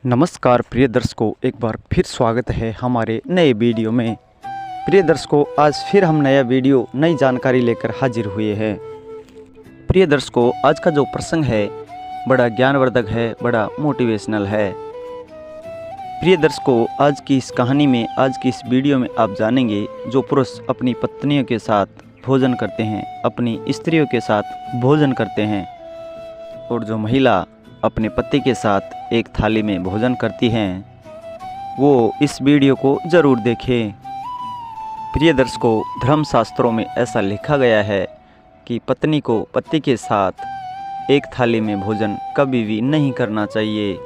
नमस्कार प्रिय दर्शकों, एक बार फिर स्वागत है हमारे नए वीडियो में। प्रिय दर्शकों, आज फिर हम नया वीडियो नई जानकारी लेकर हाजिर हुए हैं। प्रिय दर्शकों, आज का जो प्रसंग है बड़ा ज्ञानवर्धक है, बड़ा मोटिवेशनल है। प्रिय दर्शकों, आज की इस कहानी में, आज की इस वीडियो में आप जानेंगे जो पुरुष अपनी पत्नियों के साथ भोजन करते हैं, अपनी स्त्रियों के साथ भोजन करते हैं, और जो महिला अपने पति के साथ एक थाली में भोजन करती हैं, वो इस वीडियो को ज़रूर देखें। प्रिय दर्शकों, धर्मशास्त्रों में ऐसा लिखा गया है कि पत्नी को पति के साथ एक थाली में भोजन कभी भी नहीं करना चाहिए।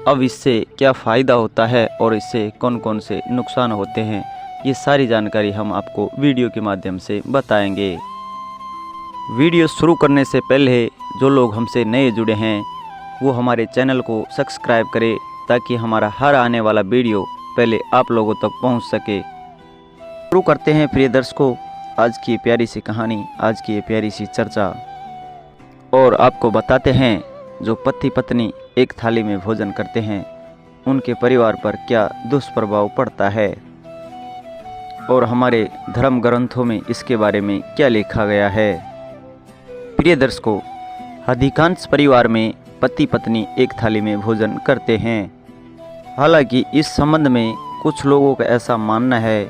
अब इससे क्या फ़ायदा होता है और इससे कौन कौन से नुकसान होते हैं, ये सारी जानकारी हम आपको वीडियो के माध्यम से बताएंगे। वीडियो शुरू करने से पहले जो लोग हमसे नए जुड़े हैं वो हमारे चैनल को सब्सक्राइब करें ताकि हमारा हर आने वाला वीडियो पहले आप लोगों तक पहुंच सके। शुरू करते हैं प्रिय दर्शकों आज की प्यारी सी कहानी, आज की प्यारी सी चर्चा, और आपको बताते हैं जो पति पत्नी एक थाली में भोजन करते हैं उनके परिवार पर क्या दुष्प्रभाव पड़ता है और हमारे धर्म ग्रंथों में इसके बारे में क्या लिखा गया है। प्रिय दर्शकों, अधिकांश परिवार में पति पत्नी एक थाली में भोजन करते हैं। हालांकि इस संबंध में कुछ लोगों का ऐसा मानना है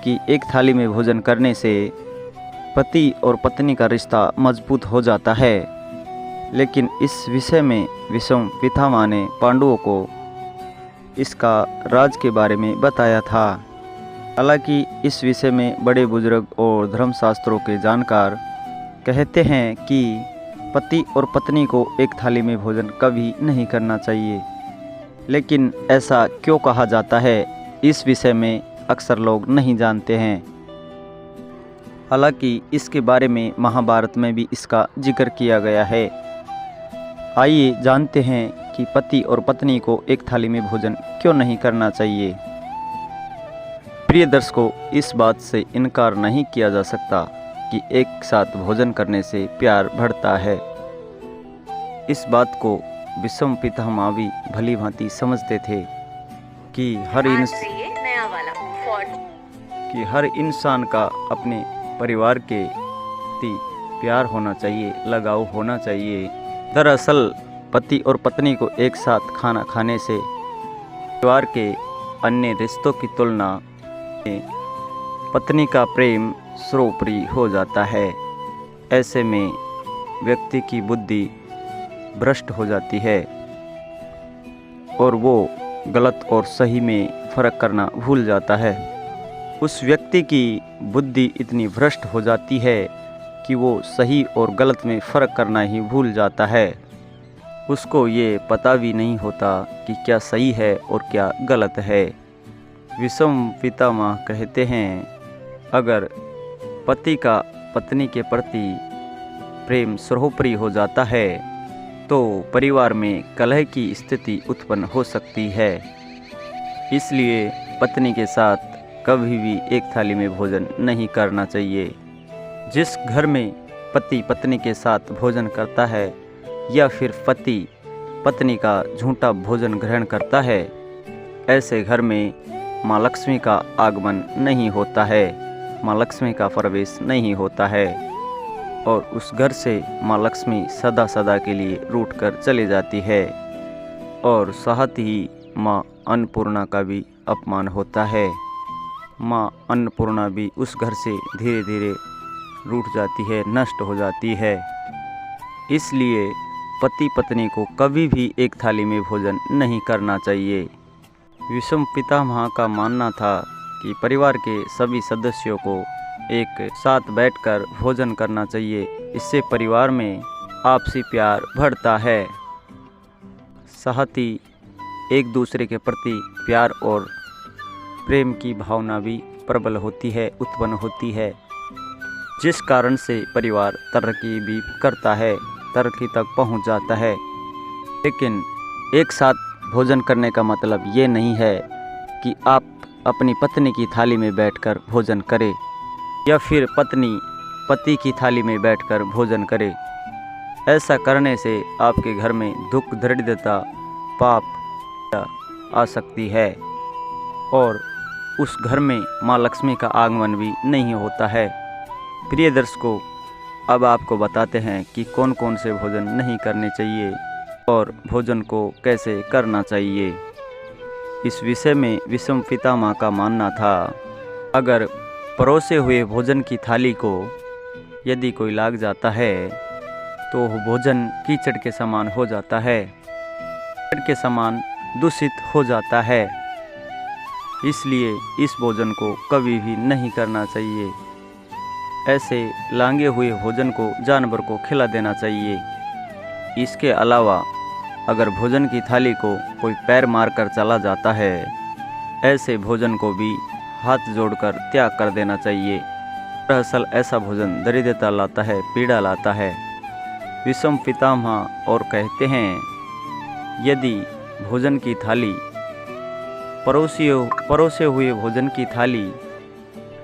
कि एक थाली में भोजन करने से पति और पत्नी का रिश्ता मजबूत हो जाता है, लेकिन इस विषय में भीष्म पितामह ने पांडवों को इसका राज के बारे में बताया था। हालांकि इस विषय में बड़े बुजुर्ग और धर्मशास्त्रों के जानकार कहते हैं कि पति और पत्नी को एक थाली में भोजन कभी नहीं करना चाहिए। लेकिन ऐसा क्यों कहा जाता है, इस विषय में अक्सर लोग नहीं जानते हैं। हालांकि इसके बारे में महाभारत में भी इसका जिक्र किया गया है। आइए जानते हैं कि पति और पत्नी को एक थाली में भोजन क्यों नहीं करना चाहिए। प्रिय दर्शकों, इस बात से इनकार नहीं किया जा सकता कि एक साथ भोजन करने से प्यार बढ़ता है। इस बात को भीष्म पितामह भी भली भांति समझते थे कि हर इंसान का अपने परिवार के प्रति प्यार होना चाहिए, लगाव होना चाहिए। दरअसल पति और पत्नी को एक साथ खाना खाने से परिवार के अन्य रिश्तों की तुलना में पत्नी का प्रेम सर्वोपरि हो जाता है। ऐसे में व्यक्ति की बुद्धि भ्रष्ट हो जाती है और वो गलत और सही में फ़र्क करना भूल जाता है। उस व्यक्ति की बुद्धि इतनी भ्रष्ट हो जाती है कि वो सही और गलत में फ़र्क करना ही भूल जाता है। उसको ये पता भी नहीं होता कि क्या सही है और क्या गलत है। भीष्म पितामह कहते हैं, अगर पति का पत्नी के प्रति प्रेम सर्वोपरि हो जाता है तो परिवार में कलह की स्थिति उत्पन्न हो सकती है। इसलिए पत्नी के साथ कभी भी एक थाली में भोजन नहीं करना चाहिए। जिस घर में पति पत्नी के साथ भोजन करता है या फिर पति पत्नी का झूठा भोजन ग्रहण करता है, ऐसे घर में माँ लक्ष्मी का आगमन नहीं होता है, माँ लक्ष्मी का प्रवेश नहीं होता है, और उस घर से माँ लक्ष्मी सदा सदा के लिए रूठ कर चली जाती है, और साथ ही माँ अन्नपूर्णा का भी अपमान होता है। माँ अन्नपूर्णा भी उस घर से धीरे धीरे रूठ जाती है, नष्ट हो जाती है। इसलिए पति पत्नी को कभी भी एक थाली में भोजन नहीं करना चाहिए। भीष्म पितामह का मानना था कि परिवार के सभी सदस्यों को एक साथ बैठकर भोजन करना चाहिए। इससे परिवार में आपसी प्यार बढ़ता है, साथ ही एक दूसरे के प्रति प्यार और प्रेम की भावना भी प्रबल होती है, उत्पन्न होती है, जिस कारण से परिवार तरक्की भी करता है, तरक्की तक पहुंच जाता है। लेकिन एक साथ भोजन करने का मतलब ये नहीं है कि आप अपनी पत्नी की थाली में बैठकर भोजन करें या फिर पत्नी पति की थाली में बैठकर भोजन करे। ऐसा करने से आपके घर में दुख, दरिद्रता, पाप आ सकती है और उस घर में माँ लक्ष्मी का आगमन भी नहीं होता है। प्रिय दर्शकों, अब आपको बताते हैं कि कौन कौन से भोजन नहीं करने चाहिए और भोजन को कैसे करना चाहिए। इस विषय में विषम पितामह का मानना था, अगर परोसे हुए भोजन की थाली को यदि कोई लाग जाता है तो वह भोजन कीचड़ के समान हो जाता है, कीचड़ के समान दूषित हो जाता है। इसलिए इस भोजन को कभी भी नहीं करना चाहिए। ऐसे लांगे हुए भोजन को जानवर को खिला देना चाहिए। इसके अलावा अगर भोजन की थाली को कोई पैर मारकर चला जाता है, ऐसे भोजन को भी हाथ जोड़कर त्याग कर देना चाहिए। दरअसल ऐसा भोजन दरिद्रता लाता है, पीड़ा लाता है। विषम पितामह और कहते हैं, यदि भोजन की थाली परोसे हुए भोजन की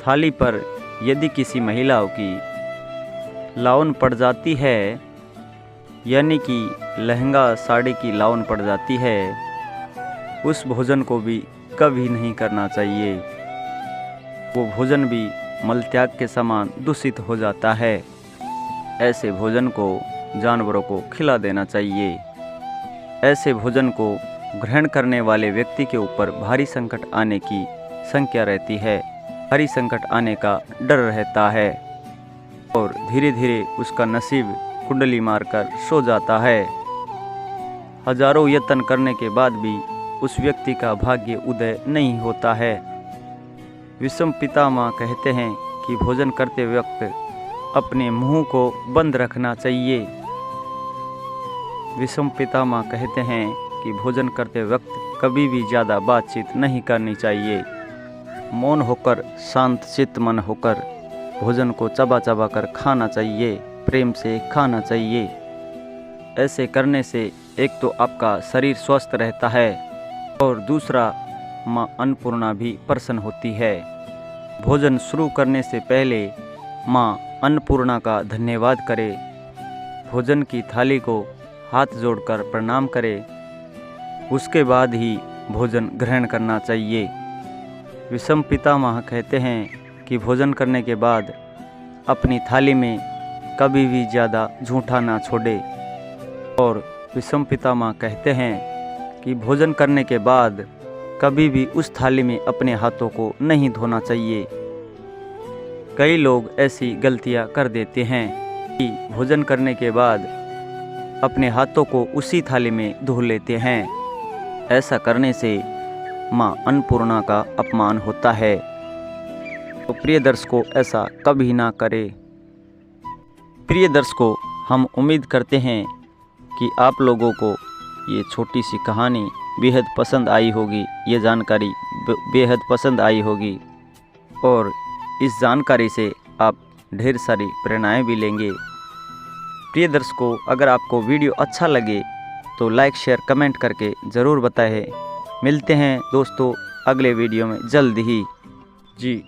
थाली पर यदि किसी महिलाओं की लावन पड़ जाती है, यानी कि लहंगा साड़ी की लावन पड़ जाती है, उस भोजन को भी कभी नहीं करना चाहिए। वो भोजन भी मलत्याग के समान दूषित हो जाता है। ऐसे भोजन को जानवरों को खिला देना चाहिए। ऐसे भोजन को ग्रहण करने वाले व्यक्ति के ऊपर भारी संकट आने की संख्या रहती है, भारी संकट आने का डर रहता है और धीरे धीरे उसका नसीब कुंडली मारकर सो जाता है। हजारों यत्न करने के बाद भी उस व्यक्ति का भाग्य उदय नहीं होता है। विषम पितामह कहते हैं कि भोजन करते वक्त अपने मुंह को बंद रखना चाहिए। विषम पितामह कहते हैं कि भोजन करते वक्त कभी भी ज़्यादा बातचीत नहीं करनी चाहिए। मौन होकर, शांत चित्त मन होकर भोजन को चबा चबा कर खाना चाहिए, प्रेम से खाना चाहिए। ऐसे करने से एक तो आपका शरीर स्वस्थ रहता है और दूसरा माँ अन्नपूर्णा भी प्रसन्न होती है। भोजन शुरू करने से पहले माँ अन्नपूर्णा का धन्यवाद करें, भोजन की थाली को हाथ जोड़कर प्रणाम करें, उसके बाद ही भोजन ग्रहण करना चाहिए। विषम पितामह कहते हैं कि भोजन करने के बाद अपनी थाली में कभी भी ज़्यादा झूठा ना छोड़े और विषम पितामह कहते हैं कि भोजन करने के बाद कभी भी उस थाली में अपने हाथों को नहीं धोना चाहिए। कई लोग ऐसी गलतियां कर देते हैं कि भोजन करने के बाद अपने हाथों को उसी थाली में धो लेते हैं। ऐसा करने से माँ अन्नपूर्णा का अपमान होता है। तो प्रिय दर्शकों, ऐसा कभी ना करें। प्रिय दर्शकों, हम उम्मीद करते हैं कि आप लोगों को ये छोटी सी कहानी बेहद पसंद आई होगी, ये जानकारी बेहद पसंद आई होगी और इस जानकारी से आप ढेर सारी प्रेरणाएं भी लेंगे। प्रिय दर्शकों, अगर आपको वीडियो अच्छा लगे तो लाइक, शेयर, कमेंट करके ज़रूर बताएं। मिलते हैं दोस्तों अगले वीडियो में जल्द ही। जी।